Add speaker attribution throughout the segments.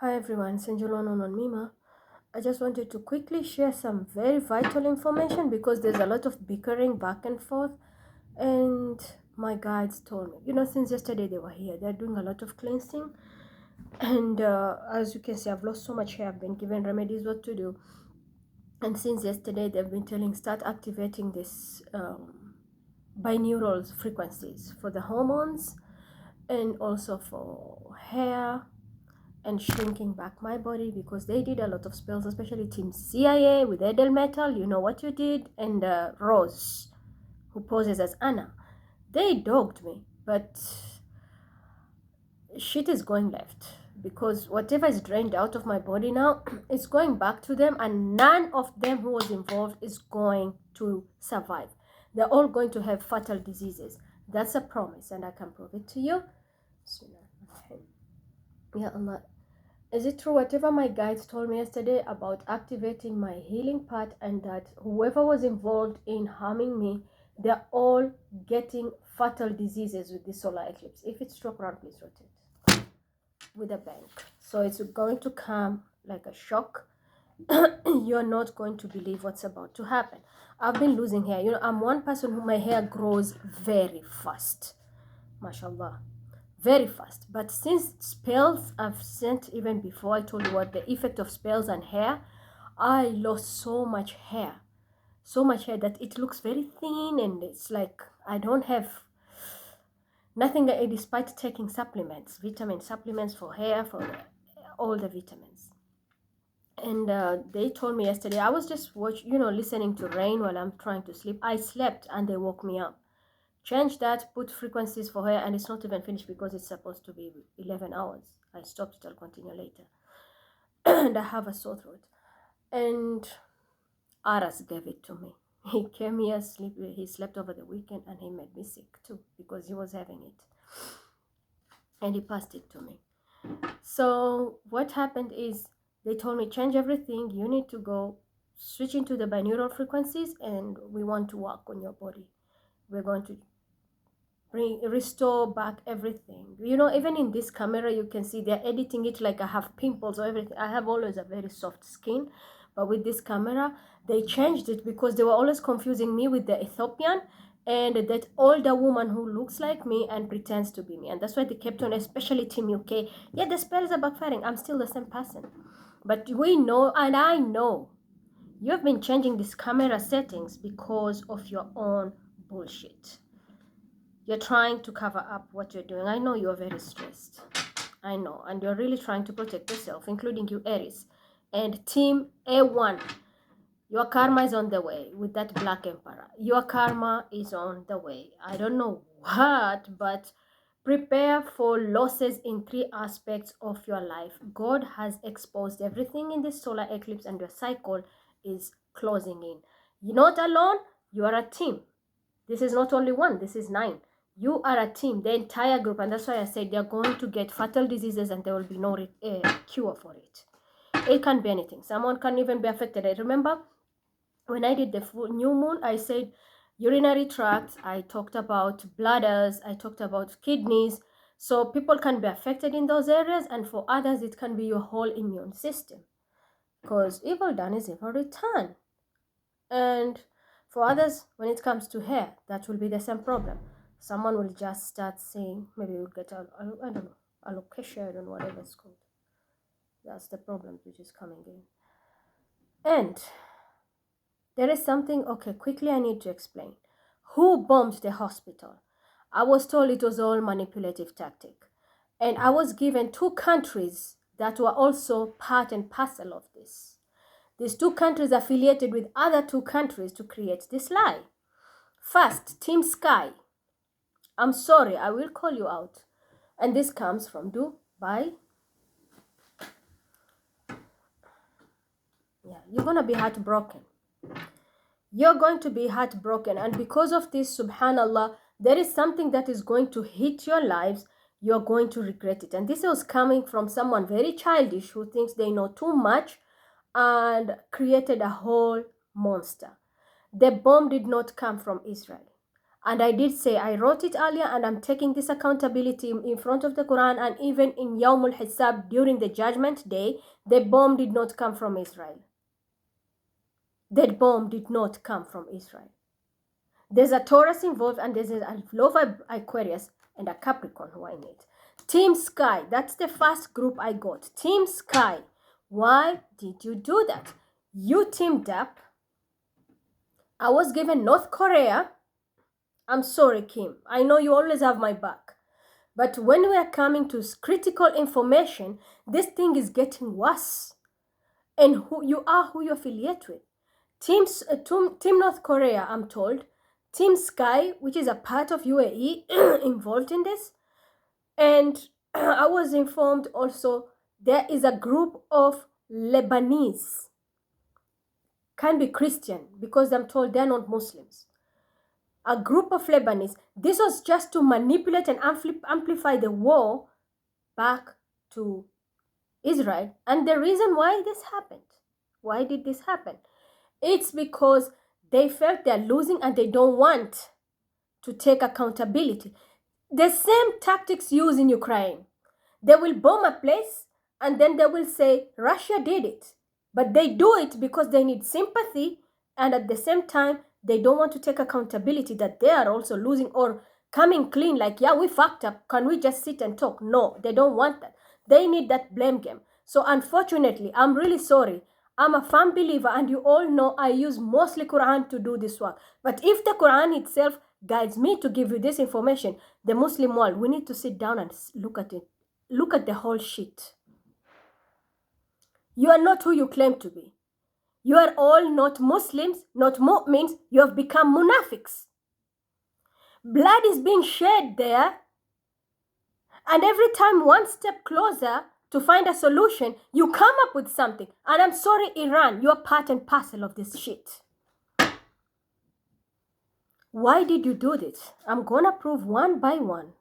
Speaker 1: Hi everyone, Senjulon on Mima. I just wanted to quickly share some very vital information because there's a lot of bickering back and forth. And my guides told me, since yesterday they were here, they're doing a lot of cleansing. And as you can see, I've lost so much hair. I've been given remedies what to do. And since yesterday, they've been telling start activating this binaural frequencies for the hormones and also for hair and shrinking back my body because they did a lot of spells, especially Team CIA with Edel Metal, you know what you did, and Rose, who poses as Anna. They dogged me, but shit is going left because whatever is drained out of my body now, it's going back to them, and none of them who was involved is going to survive. They're all going to have fatal diseases. That's a promise, and I can prove it to you. Yeah, Allah. Is it true whatever my guides told me yesterday about activating my healing part, and that whoever was involved in harming me, they're all getting fatal diseases with this solar eclipse? If it's true, around, please rotate with a bang. So it's going to come like a shock. You're not going to believe what's about to happen. I've been losing hair. I'm one person who my hair grows very fast. MashaAllah, very fast. But since spells I've sent, even before I told you what the effect of spells and hair, I lost so much hair that it looks very thin, and it's like I don't have nothing, despite taking supplements, vitamin supplements for hair, for all the vitamins. And they told me yesterday, I was just listening to rain while I'm trying to sleep. I slept and they woke me up. Change that, put frequencies for her, and it's not even finished because it's supposed to be 11 hours. I stopped it, I'll continue later. And I have a sore throat. And Aras gave it to me. He came here, he slept over the weekend, and he made me sick too because he was having it. And he passed it to me. So what happened is they told me, change everything. You need to go switch into the binaural frequencies, and we want to work on your body. We're going to restore back everything. Even in this camera, you can see they're editing it like I have pimples or everything. I have always a very soft skin, but with this camera, they changed it because they were always confusing me with the Ethiopian and that older woman who looks like me and pretends to be me. And that's why they kept on, especially Team UK. Yeah, the spells are backfiring. I'm still the same person. But we know, and I know, you have been changing these camera settings because of your own bullshit. You're trying to cover up what you're doing. I know you're very stressed. I know. And you're really trying to protect yourself, including you, Aries. And Team A1, your karma is on the way with that Black Emperor. Your karma is on the way. I don't know what, but prepare for losses in 3 aspects of your life. God has exposed everything in this solar eclipse, and your cycle is closing in. You're not alone. You are a team. This is not only one. This is 9. You are a team, the entire group, and that's why I said they're going to get fatal diseases and there will be no cure for it. It can be anything. Someone can even be affected. I remember when I did the full new moon, I said urinary tract, I talked about bladders, I talked about kidneys. So people can be affected in those areas, and for others, it can be your whole immune system. Because evil done is evil return. And for others, when it comes to hair, that will be the same problem. Someone will just start saying, maybe you'll get I don't know, alopecia and whatever it's called. That's the problem which is coming in. And there is something, okay, quickly I need to explain. Who bombed the hospital? I was told it was all manipulative tactic. And I was given 2 countries that were also part and parcel of this. These 2 countries affiliated with other 2 countries to create this lie. First, Team Sky. I'm sorry, I will call you out. And this comes from Dubai. Yeah, you're going to be heartbroken. You're going to be heartbroken. And because of this, subhanallah, there is something that is going to hit your lives. You're going to regret it. And this was coming from someone very childish who thinks they know too much and created a whole monster. The bomb did not come from Israel. And I did say, I wrote it earlier, and I'm taking this accountability in front of the Quran, and even in Yawm al-Hisab, during the judgment day, the bomb did not come from Israel. That bomb did not come from Israel. There's a Taurus involved, and there's a love Aquarius and a Capricorn who I need. Team Sky, that's the first group I got. Team Sky, why did you do that? You teamed up. I was given North Korea. I'm sorry, Kim. I know you always have my back. But when we are coming to critical information, this thing is getting worse. And who you affiliate with. Team North Korea, I'm told. Team Sky, which is a part of UAE, involved in this. And I was informed also there is a group of Lebanese. Can be Christian, because I'm told they're not Muslims. A group of Lebanese. This was just to manipulate and amplify the war back to Israel. And the reason why this happened, why did this happen? It's because they felt they're losing and they don't want to take accountability. The same tactics used in Ukraine. They will bomb a place and then they will say Russia did it. But they do it because they need sympathy, and at the same time, they don't want to take accountability that they are also losing or coming clean like, yeah, we fucked up. Can we just sit and talk? No, they don't want that. They need that blame game. So unfortunately, I'm really sorry. I'm a firm believer, and you all know I use mostly Quran to do this work. But if the Quran itself guides me to give you this information, the Muslim world, we need to sit down and look at it. Look at the whole shit. You are not who you claim to be. You are all not Muslims, not mu'mins. You have become munafiqs. Blood is being shed there. And every time one step closer to find a solution, you come up with something. And I'm sorry, Iran, you're part and parcel of this shit. Why did you do this? I'm gonna prove one by one.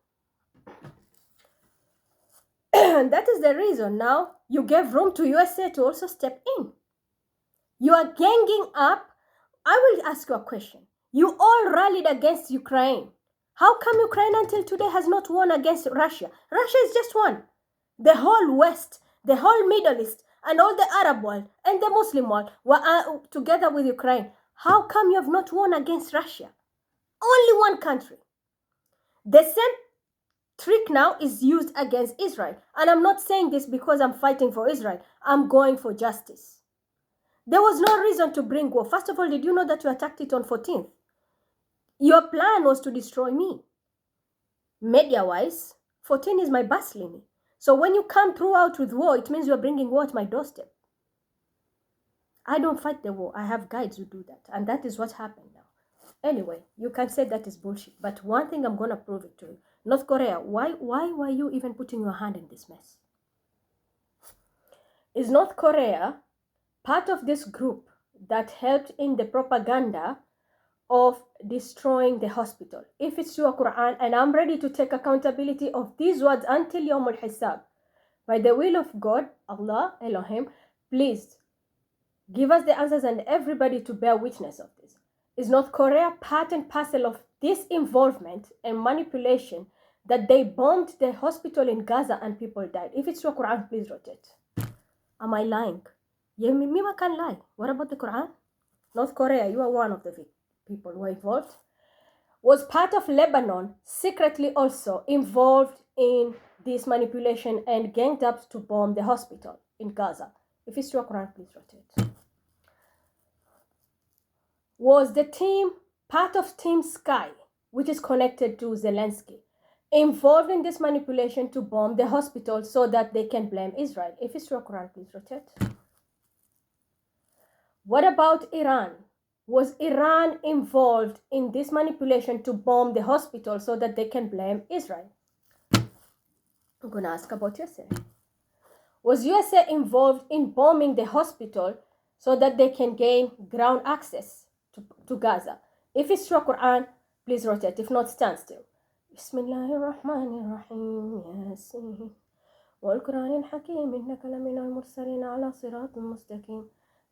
Speaker 1: And that is the reason now you gave room to USA to also step in. You are ganging up. I will ask you a question. You all rallied against Ukraine. How come Ukraine until today has not won against Russia? Russia is just one. The whole West, the whole Middle East, and all the Arab world and the Muslim world were together with Ukraine. How come you have not won against Russia? Only one country. The same trick now is used against Israel. And I'm not saying this because I'm fighting for Israel. I'm going for justice. There was no reason to bring war. First of all, did you know that you attacked it on 14th? Your plan was to destroy me. Media-wise, 14 is my bus limit. So when you come throughout with war, it means you're bringing war at my doorstep. I don't fight the war. I have guides who do that. And that is what happened now. Anyway, you can say that is bullshit. But one thing I'm going to prove it to you. North Korea, why were you even putting your hand in this mess? Is North Korea part of this group that helped in the propaganda of destroying the hospital? If it's your Quran, and I'm ready to take accountability of these words until Yawm al-Hisab, by the will of God, Allah, Elohim, please give us the answers and everybody to bear witness of this. Is North Korea part and parcel of this involvement and manipulation that they bombed the hospital in Gaza and people died? If it's your Quran, please rotate. Am I lying? Yeah, me can lie. What about the Quran? North Korea, you are one of the people who are involved. Was part of Lebanon secretly also involved in this manipulation and ganged up to bomb the hospital in Gaza? If it's your Quran, please rotate. Was the team part of Team Sky, which is connected to Zelensky, involved in this manipulation to bomb the hospital so that they can blame Israel? If it's your Quran, please rotate. What about Iran? Was Iran involved in this manipulation to bomb the hospital so that they can blame Israel? I'm going to ask about USA. Was USA involved in bombing the hospital so that they can gain ground access to Gaza? If it's your Quran, please rotate. If not, stand still. Bismillahirrahmanirrahim. Yasin. والقرآن الحكيم إنك لمن المرسلين على صراط مستقيم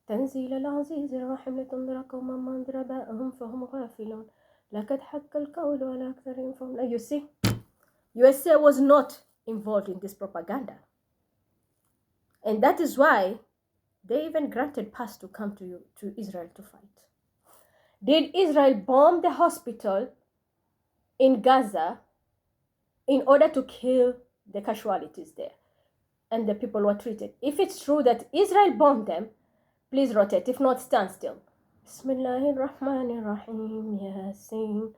Speaker 1: تنزيل العزيز الرحيم لتنذر قوما ما أنذر آباءهم فهم غافلون لقد حق القول على أكثرهم فهم. You see, USA was not involved in this propaganda. And that is why they even granted pass to come to Israel to fight. Did Israel bomb the hospital in Gaza in order to kill the casualties there? And the people were treated. If it's true that Israel bombed them, please rotate. If not, stand still. Bismillahirrahmanirrahim. Yasin.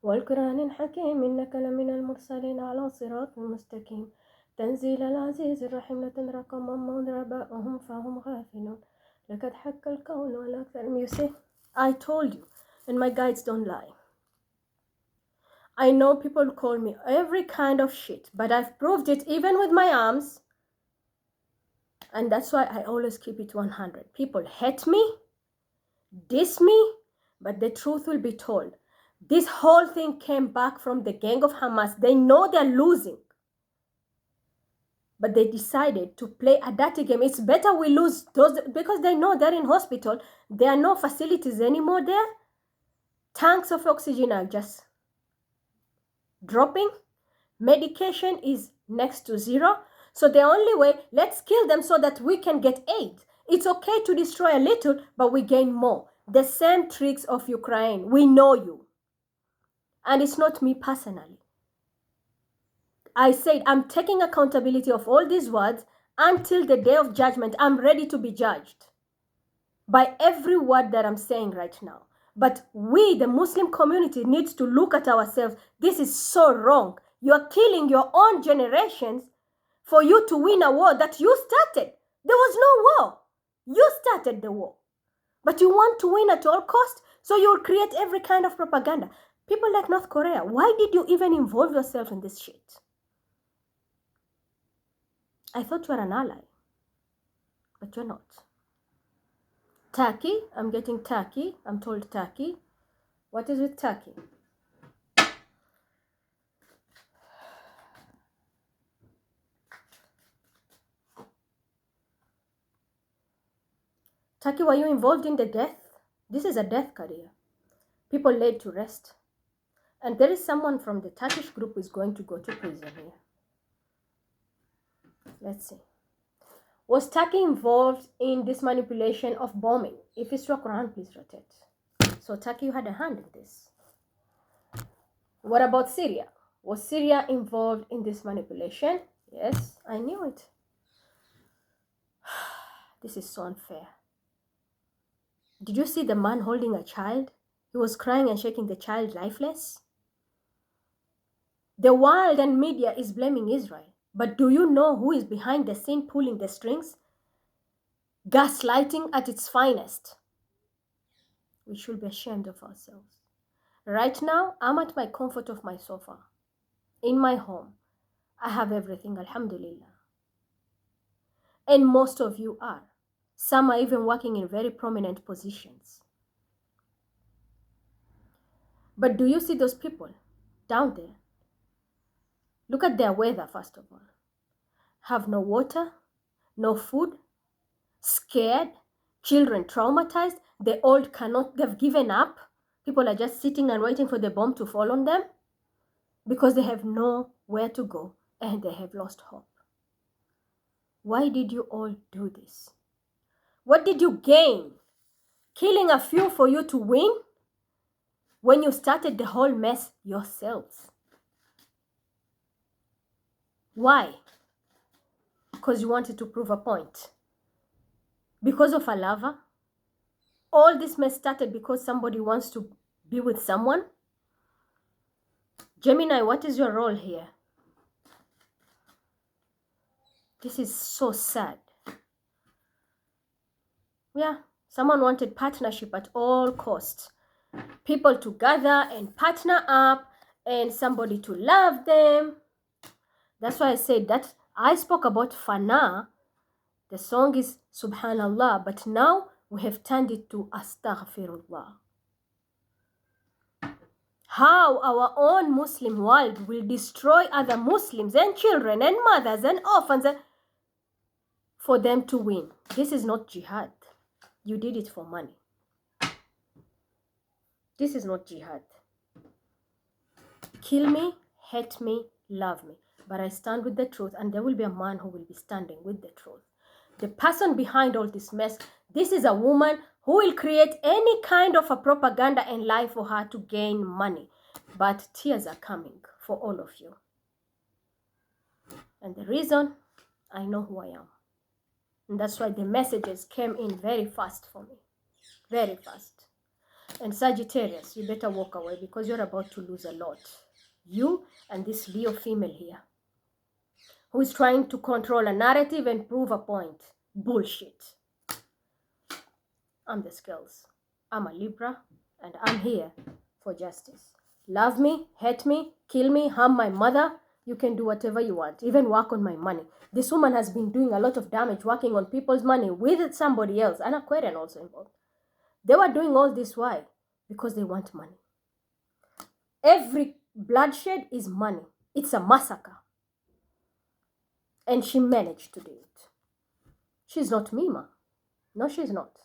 Speaker 1: والقرآن الحكيم إنك لمن المرسلين على صراط مستقيم تنزيل العزيز الرحيم لتنرى قوما مضرباءهم فهم غافلون لقد حق القول على أكثرهم. You see, I told you, and my guides don't lie. I know people call me every kind of shit, but I've proved it even with my arms. And that's why I always keep it 100. People hate me, diss me, but the truth will be told. This whole thing came back from the gang of Hamas. They know they're losing, but they decided to play a dirty game. It's better we lose those, because they know they're in hospital. There are no facilities anymore there. Tanks of oxygen are just dropping. Medication is next to zero. So the only way, let's kill them so that we can get aid. It's okay to destroy a little, but we gain more. The same tricks of Ukraine. We know you. And it's not me personally. I said I'm taking accountability of all these words until the day of judgment. I'm ready to be judged by every word that I'm saying right now. But we, the Muslim community, needs to look at ourselves. This is so wrong. You're killing your own generations for you to win a war that you started. There was no war. You started the war. But you want to win at all costs, so you will create every kind of propaganda. People like North Korea, why did you even involve yourself in this shit? I thought you were an ally, but you're not. Turkey, I'm getting Turkey. I'm told Turkey. What is with Turkey? Turkey, were you involved in the death? This is a death career. People laid to rest. And there is someone from the Turkish group who is going to go to prison here. Let's see. Was Turkey involved in this manipulation of bombing? If it's your Quran, please rotate. So Turkey, you had a hand in this. What about Syria? Was Syria involved in this manipulation? Yes, I knew it. This is so unfair. Did you see the man holding a child? He was crying and shaking the child lifeless. The world and media is blaming Israel. But do you know who is behind the scene pulling the strings? Gaslighting at its finest. We should be ashamed of ourselves. Right now, I'm at my comfort of my sofa. In my home. I have everything, alhamdulillah. And most of you are. Some are even working in very prominent positions. But do you see those people down there? Look at their weather, first of all. Have no water, no food, scared, children traumatized, the old cannot, they've given up. People are just sitting and waiting for the bomb to fall on them because they have nowhere to go and they have lost hope. Why did you all do this? What did you gain? Killing a few for you to win when you started the whole mess yourselves. Why? Because you wanted to prove a point. Because of a lover? All this mess started because somebody wants to be with someone? Gemini, what is your role here? This is so sad. Yeah, someone wanted partnership at all costs. People to gather and partner up and somebody to love them. That's why I said that I spoke about Fana. The song is Subhanallah, but now we have turned it to Astaghfirullah. How our own Muslim world will destroy other Muslims and children and mothers and orphans for them to win. This is not jihad. You did it for money. This is not jihad. Kill me, hate me, love me. But I stand with the truth, and there will be a man who will be standing with the truth. The person behind all this mess, this is a woman who will create any kind of a propaganda in life for her to gain money. But tears are coming for all of you. And the reason, I know who I am. And that's why the messages came in very fast for me. Very fast. And Sagittarius, you better walk away because you're about to lose a lot. You and this Leo female here, who is trying to control a narrative and prove a point. Bullshit. I'm the Scales. I'm a Libra, and I'm here for justice. Love me, hate me, kill me, harm my mother. You can do whatever you want, even work on my money. This woman has been doing a lot of damage working on people's money with somebody else, and Aquarian also involved. They were doing all this, why? Because they want money. Every bloodshed is money. It's a massacre. And she managed to do it. She's not Mima. No, she's not.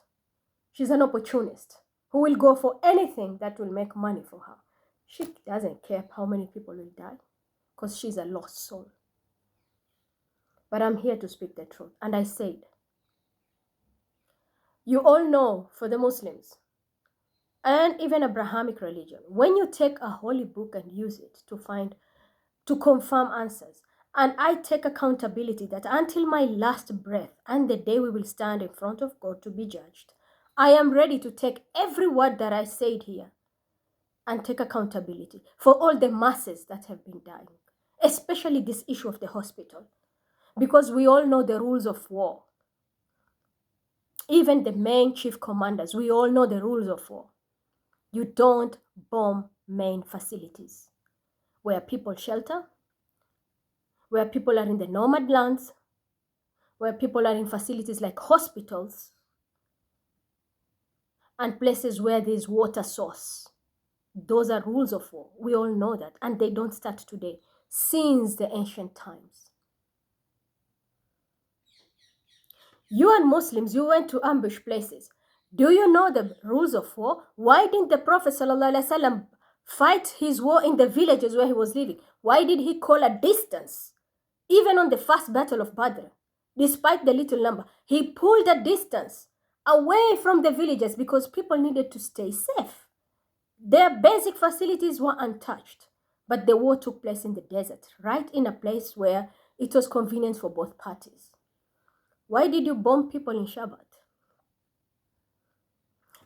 Speaker 1: She's an opportunist who will go for anything that will make money for her. She doesn't care how many people will die because she's a lost soul. But I'm here to speak the truth. And I said, you all know, for the Muslims and even Abrahamic religion, when you take a holy book and use it to confirm answers, and I take accountability that until my last breath and the day we will stand in front of God to be judged, I am ready to take every word that I said here and take accountability for all the masses that have been dying, especially this issue of the hospital, because we all know the rules of war. Even the main chief commanders, we all know the rules of war. You don't bomb main facilities where people shelter, where people are in the nomad lands, where people are in facilities like hospitals and places where there's water source. Those are rules of war. We all know that. And they don't start today, since the ancient times. You and Muslims, you went to ambush places. Do you know the rules of war? Why didn't the Prophet ﷺ fight his war in the villages where he was living? Why did he call a distance? Even on the first battle of Badr, despite the little number, he pulled a distance away from the villages because people needed to stay safe. Their basic facilities were untouched, but the war took place in the desert, right in a place where it was convenient for both parties. Why did you bomb people in Shabbat?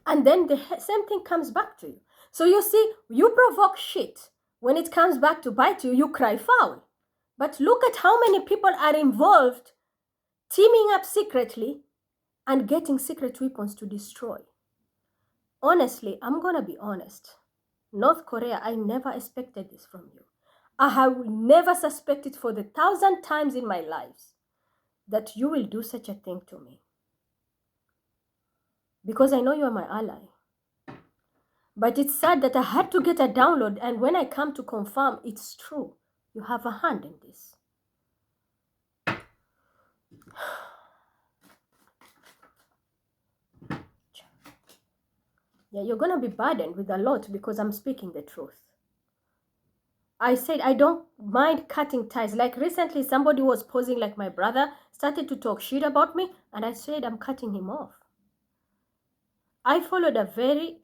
Speaker 1: And then the same thing comes back to you. So you see, you provoke shit. When it comes back to bite you, you cry foul. But look at how many people are involved, teaming up secretly and getting secret weapons to destroy. Honestly, I'm going to be honest. North Korea, I never expected this from you. I have never suspected for the 1,000 times in my life that you will do such a thing to me. Because I know you are my ally. But it's sad that I had to get a download, and when I come to confirm it's true, you have a hand in this. Yeah, you're going to be burdened with a lot because I'm speaking the truth. I said I don't mind cutting ties. Like recently, somebody was posing like my brother, started to talk shit about me, and I said I'm cutting him off. I followed a very,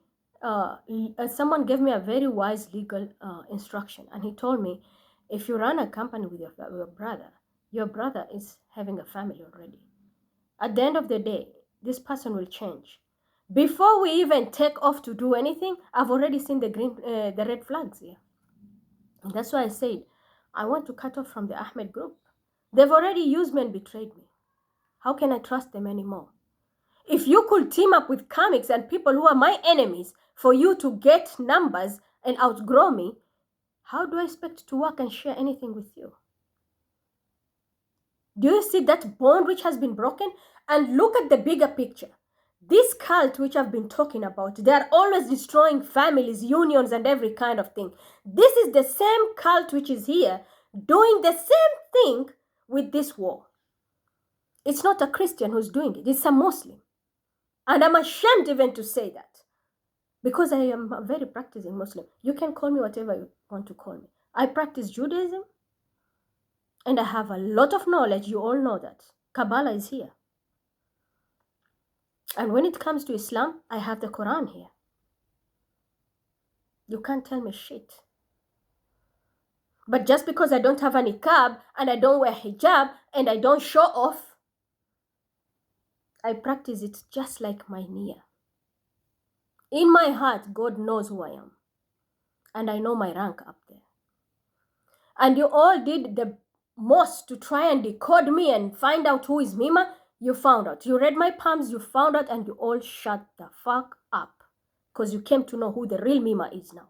Speaker 1: someone gave me a very wise legal instruction, and he told me, if you run a company with your brother is having a family already. At the end of the day, this person will change. Before we even take off to do anything, I've already seen the red flags here. And that's why I said, I want to cut off from the Ahmed group. They've already used me and betrayed me. How can I trust them anymore? If you could team up with comics and people who are my enemies for you to get numbers and outgrow me, how do I expect to work and share anything with you? Do you see that bond which has been broken? And look at the bigger picture. This cult which I've been talking about, they are always destroying families, unions, and every kind of thing. This is the same cult which is here doing the same thing with this war. It's not a Christian who's doing it. It's a Muslim. And I'm ashamed even to say that. Because I am a very practicing Muslim. You can call me whatever you want to call me. I practice Judaism and I have a lot of knowledge. You all know that. Kabbalah is here. And when it comes to Islam, I have the Quran here. You can't tell me shit. But just because I don't have a niqab and I don't wear hijab and I don't show off, I practice it just like my niyyah. In my heart, God knows who I am. And I know my rank up there. And you all did the most to try and decode me and find out who is Mima. You found out. You read my palms, you found out, and you all shut the fuck up. Because you came to know who the real Mima is now.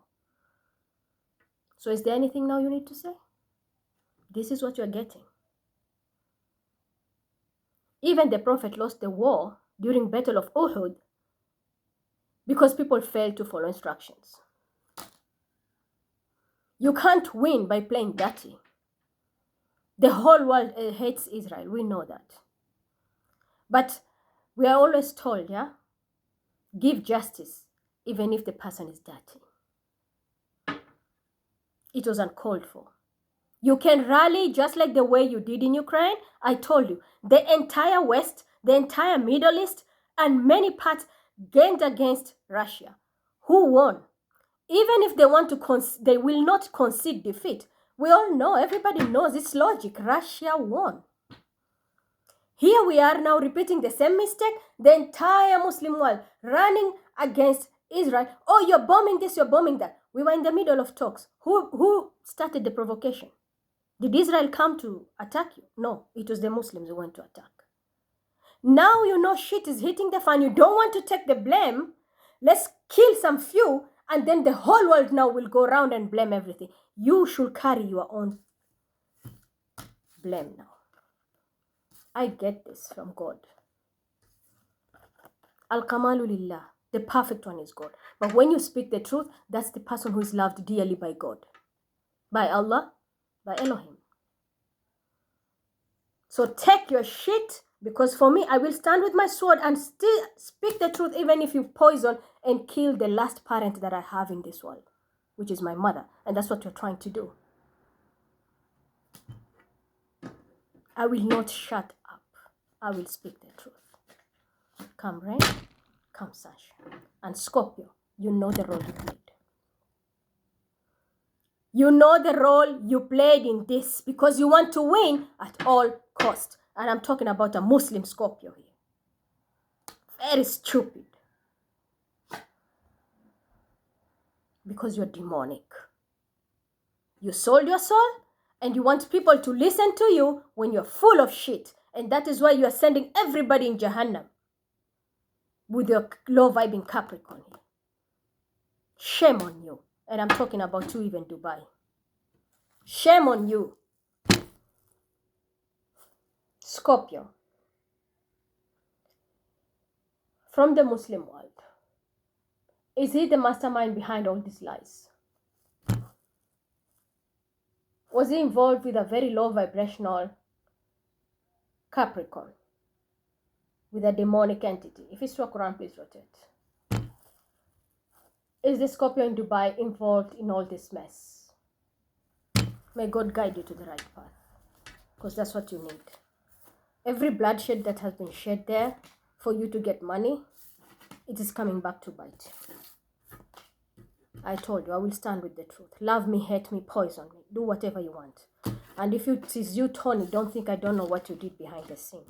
Speaker 1: So is there anything now you need to say? This is what you're getting. Even the Prophet lost the war during Battle of Uhud because people failed to follow instructions. You can't win by playing dirty. The whole world hates Israel. We know that. But we are always told, yeah, give justice even if the person is dirty. It was uncalled for. You can rally just like the way you did in Ukraine. I told you, the entire West, the entire Middle East, and many parts gained against Russia. Who won? Even if they want to, they will not concede defeat. We all know, everybody knows, it's logic. Russia won. Here we are now repeating the same mistake, the entire Muslim world running against Israel. Oh, you're bombing this, you're bombing that. We were in the middle of talks. Who started the provocation? Did Israel come to attack you? No, it was the Muslims who went to attack. Now you know shit is hitting the fan. You don't want to take the blame. Let's kill some few and then the whole world now will go around and blame everything. You should carry your own blame now. I get this from God. Al-Kamalu Lillah. The perfect one is God. But when you speak the truth, that's the person who is loved dearly by God. By Allah, by Elohim. So take your shit, because for me, I will stand with my sword and still speak the truth even if you poison and kill the last parent that I have in this world, which is my mother. And that's what you're trying to do. I will not shut up. I will speak the truth. Come rain, come sunshine. And Scorpio, you know the role you played. You know the role you played in this because you want to win at all cost. And I'm talking about a Muslim Scorpio here. Very stupid. Because you're demonic. You sold your soul and you want people to listen to you when you're full of shit. And that is why you are sending everybody in Jahannam with your low-vibing Capricorn here. Shame on you. And I'm talking about you even Dubai. Shame on you. Scorpio. From the Muslim world. Is he the mastermind behind all these lies? Was he involved with a very low vibrational Capricorn? With a demonic entity? If it's struck around, please rotate. Is the Scorpio in Dubai involved in all this mess? May God guide you to the right path. Because that's what you need. Every bloodshed that has been shed there for you to get money, it is coming back to bite. I told you, I will stand with the truth. Love me, hate me, poison me. Do whatever you want. And if it is you, Tony, don't think I don't know what you did behind the scene.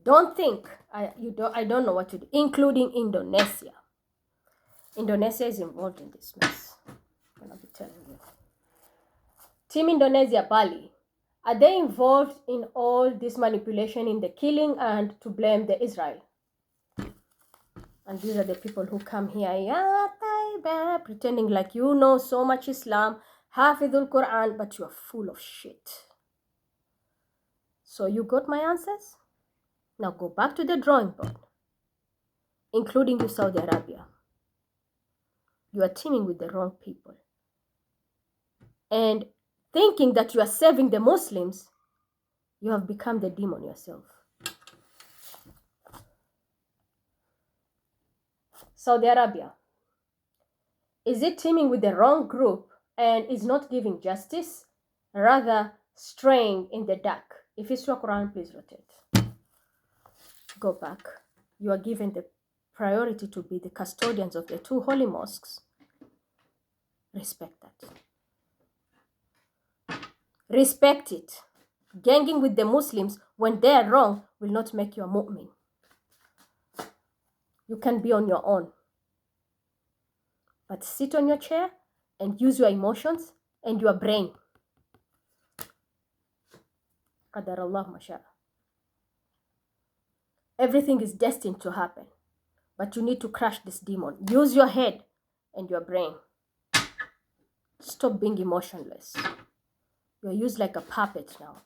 Speaker 1: Don't think I don't know what you did, including Indonesia. Indonesia is involved in this mess. I'm going to be telling you. Team Indonesia, Bali. Are they involved in all this manipulation in the killing and to blame the Israel? And these are the people who come here, yeah, baby, pretending like you know so much Islam, Hafidul Quran, but you're full of shit. So you got my answers? Now go back to the drawing board, including you, Saudi Arabia. You are teaming with the wrong people. And thinking that you are saving the Muslims, you have become the demon yourself. Saudi Arabia. Is it teaming with the wrong group and is not giving justice, rather straying in the dark? If it's your Quran, please rotate. Go back. You are given the priority to be the custodians of the two holy mosques. Respect that. Respect it. Ganging with the Muslims when they are wrong will not make you a mu'min. You can be on your own. But sit on your chair and use your emotions and your brain. Qadar Allah masha. Everything is destined to happen. But you need to crush this demon. Use your head and your brain. Stop being emotionless. You're used like a puppet now.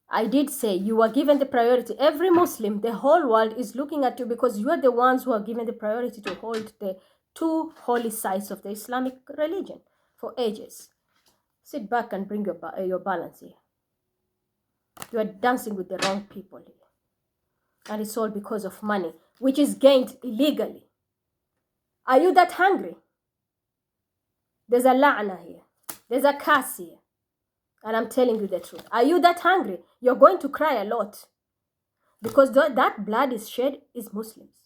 Speaker 1: I did say you were given the priority. Every Muslim, the whole world is looking at you because you are the ones who are given the priority to hold the two holy sites of the Islamic religion for ages. Sit back and bring your balance here. You are dancing with the wrong people here. And it's all because of money, which is gained illegally. Are you that hungry? There's a la'na here. There's a curse here. And I'm telling you the truth. Are you that hungry? You're going to cry a lot. Because that blood is shed is Muslims.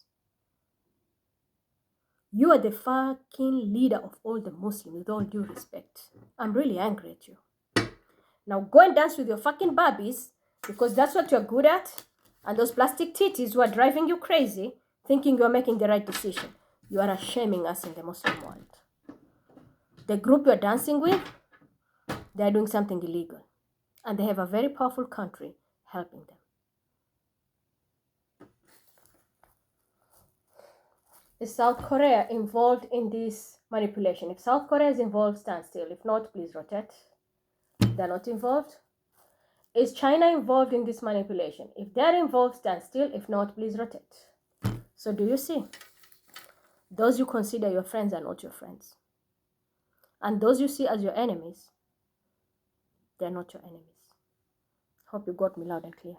Speaker 1: You are the fucking leader of all the Muslims, with all due respect. I'm really angry at you. Now go and dance with your fucking Barbies, because that's what you're good at. And those plastic titties who are driving you crazy, thinking you're making the right decision. You are shaming us in the Muslim world. The group you're dancing with, they're doing something illegal. And they have a very powerful country helping them. Is South Korea involved in this manipulation? If South Korea is involved, stand still. If not, please rotate. They're not involved. Is China involved in this manipulation? If they're involved, stand still. If not, please rotate. So do you see? Those you consider your friends are not your friends. And those you see as your enemies, they're not your enemies. Hope you got me loud and clear.